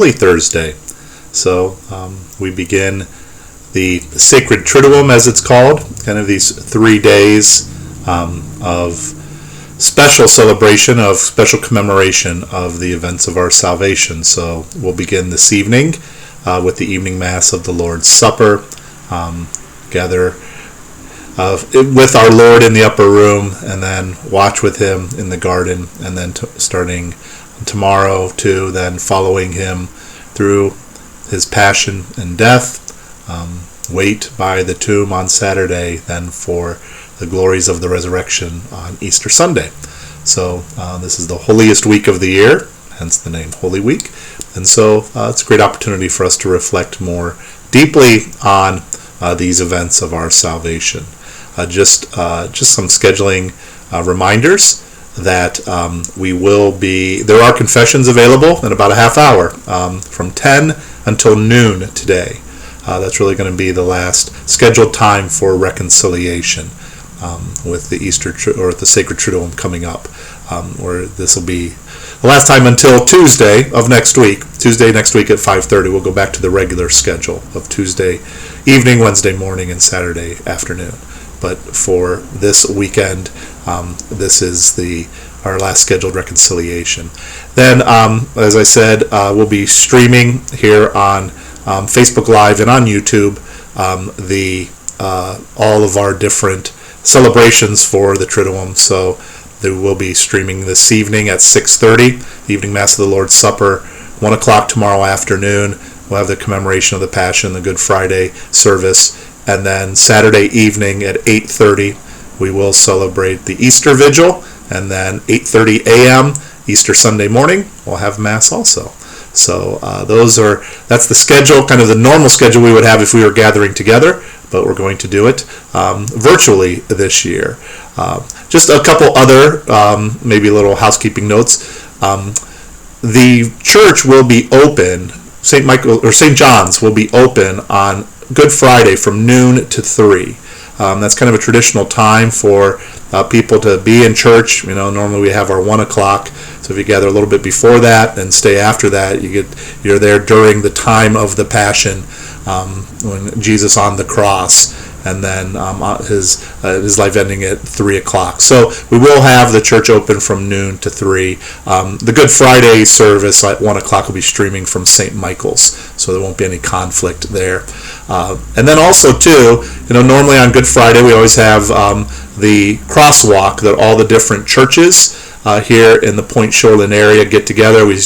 Holy Thursday. So we begin the Sacred Triduum, as it's called, kind of these 3 days of special celebration, of special commemoration of the events of our salvation. So we'll begin this evening with the evening Mass of the Lord's Supper, gather with our Lord in the upper room, and then watch with Him in the garden, and then starting tomorrow too, then following Him through His passion and death, wait by the tomb on Saturday, then for the glories of the resurrection on Easter Sunday. So this is the holiest week of the year, hence the name Holy Week. And so it's a great opportunity for us to reflect more deeply on these events of our salvation. Just some scheduling reminders that there are confessions available in about a half hour from 10 until noon today. That's really going to be the last scheduled time for reconciliation with the Easter or the Sacred Triduum coming up, where this will be the last time until Tuesday of next week. Tuesday next week at 5:30, we'll go back to the regular schedule of Tuesday evening, Wednesday morning, and Saturday afternoon. But for this weekend, this is our last scheduled reconciliation. Then, as I said, we'll be streaming here on Facebook Live and on YouTube all of our different celebrations for the Triduum. So they will be streaming this evening at 6:30, the evening Mass of the Lord's Supper. 1 o'clock tomorrow afternoon, we'll have the commemoration of the Passion, the Good Friday service. And then Saturday evening at 8:30, we will celebrate the Easter Vigil. And then 8:30 a.m. Easter Sunday morning, we'll have Mass also. So that's the schedule, kind of the normal schedule we would have if we were gathering together, but we're going to do it virtually this year. Just a couple other, maybe little housekeeping notes. The church will be open, St. John's will be open on Good Friday from noon to 3. That's kind of a traditional time for people to be in church. Normally we have our 1 o'clock. So if you gather a little bit before that and stay after that, you're there during the time of the Passion, when Jesus on the cross, and then his life ending at 3 o'clock. So we will have the church open from noon to 3. The Good Friday service at 1 o'clock will be streaming from St. Michael's, so there won't be any conflict there. And then also too, normally on Good Friday we always have the crosswalk that all the different churches here in the Point Shoreland area get together. We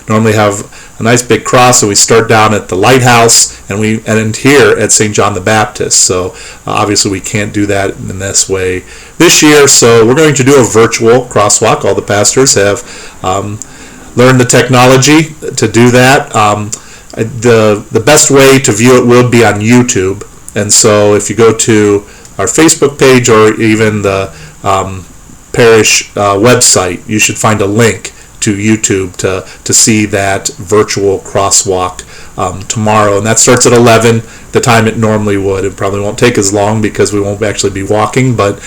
normally have a nice big cross, and we start down at the lighthouse, and we end here at St. John the Baptist. So obviously we can't do that in this way this year, so we're going to do a virtual crosswalk. All the pastors have learned the technology to do that. The best way to view it will be on YouTube, and so if you go to our Facebook page or even the parish website, you should find a link to YouTube to see that virtual crosswalk tomorrow, and that starts at 11, the time it normally would. It probably won't take as long because we won't actually be walking, but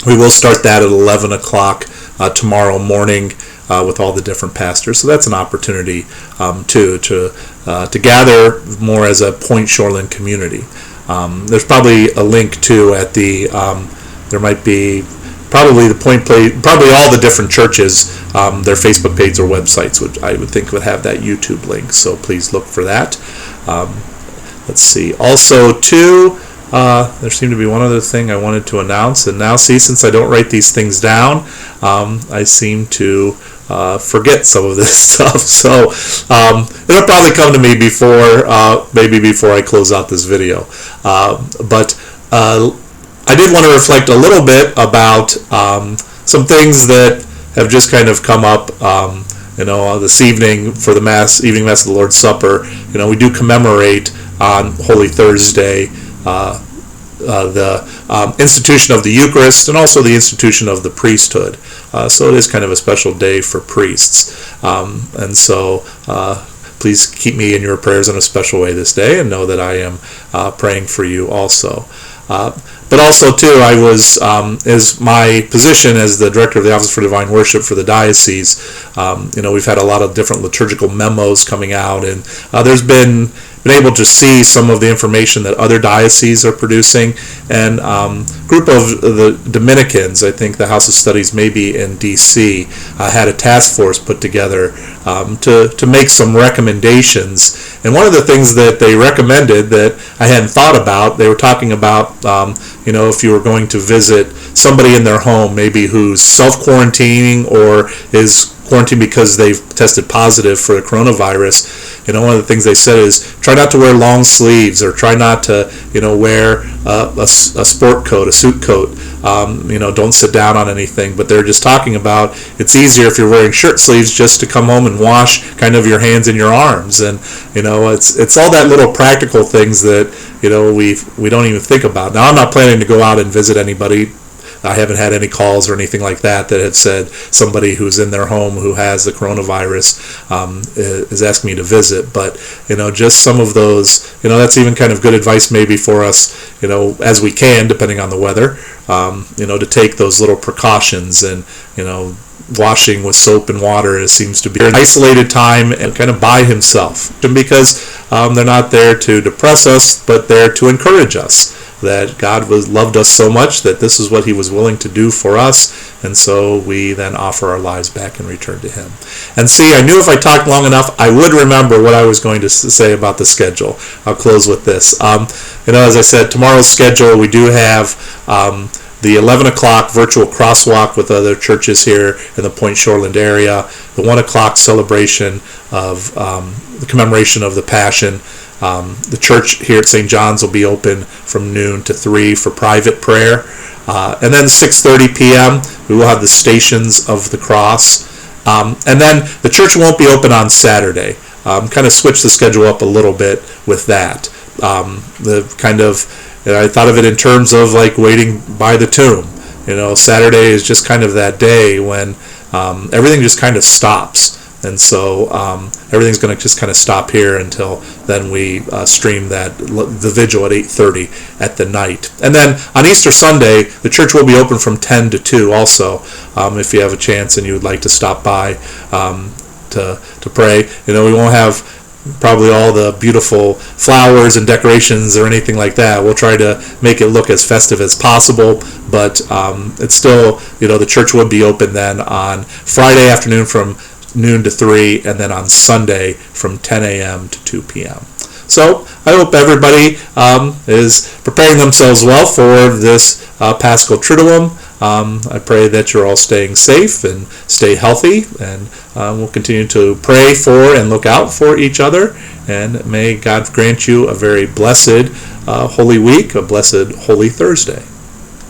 we will start that at 11 o'clock tomorrow morning with all the different pastors. So that's an opportunity too to gather more as a Point Shoreland community. There's probably a link too at there might be probably probably all the different churches, their Facebook page or websites, which I would think would have that YouTube link. So please look for that. Let's see. Also, too, there seemed to be one other thing I wanted to announce, and now since I don't write these things down, I seem to forget some of this stuff. So it'll probably come to me before I close out this video. But I did want to reflect a little bit about some things that have just kind of come up. This evening for the evening Mass of the Lord's Supper, we do commemorate on Holy Thursday the institution of the Eucharist and also the institution of the priesthood. So it is kind of a special day for priests. And so please keep me in your prayers in a special way this day, and know that I am praying for you also. but also too, I was as my position as the director of the Office for Divine Worship for the diocese. We've had a lot of different liturgical memos coming out, and there's been able to see some of the information that other dioceses are producing, and group of the Dominicans, I think the House of Studies maybe in D.C., had a task force put together to make some recommendations. And one of the things that they recommended that I hadn't thought about, they were talking about if you were going to visit somebody in their home, maybe who's self-quarantining or is quarantined because they've tested positive for the coronavirus. One of the things they said is try not to wear long sleeves, or try not to wear a sport coat, a suit coat. Don't sit down on anything. But they're just talking about it's easier if you're wearing shirt sleeves just to come home and wash kind of your hands and your arms, and it's all that little practical things that we don't even think about. Now, I'm not planning to go out and visit anybody. I haven't had any calls or anything like that have said somebody who's in their home who has the coronavirus is asking me to visit. But, just some of those, that's even kind of good advice maybe for us, as we can, depending on the weather, to take those little precautions. And, washing with soap and water seems to be an isolated time and kind of by himself. And because they're not there to depress us, but there to encourage us. That God loved us so much that this is what he was willing to do for us, and so we then offer our lives back in return to him. And see, I knew if I talked long enough, I would remember what I was going to say about the schedule. I'll close with this. As I said, tomorrow's schedule, we do have the 11 o'clock virtual crosswalk with other churches here in the Point Shoreland area, the 1 o'clock celebration of the commemoration of the Passion. The church here at St. John's will be open from noon to 3 for private prayer. And then 6:30 p.m. we will have the Stations of the Cross. And then the church won't be open on Saturday. Kind of switch the schedule up a little bit with that. I thought of it in terms of like waiting by the tomb. Saturday is just kind of that day when everything just kind of stops. And so everything's going to just kind of stop here until then we stream the vigil at 8:30 at the night. And then on Easter Sunday, the church will be open from 10 to 2 also, if you have a chance and you would like to stop by to pray. We won't have probably all the beautiful flowers and decorations or anything like that. We'll try to make it look as festive as possible, but it's still, the church would be open then on Friday afternoon from noon to 3, and then on Sunday from 10 a.m. to 2 p.m. So I hope everybody is preparing themselves well for this Paschal Triduum. I pray that you're all staying safe and stay healthy, and we'll continue to pray for and look out for each other, and may God grant you a very blessed Holy Week, a blessed Holy Thursday.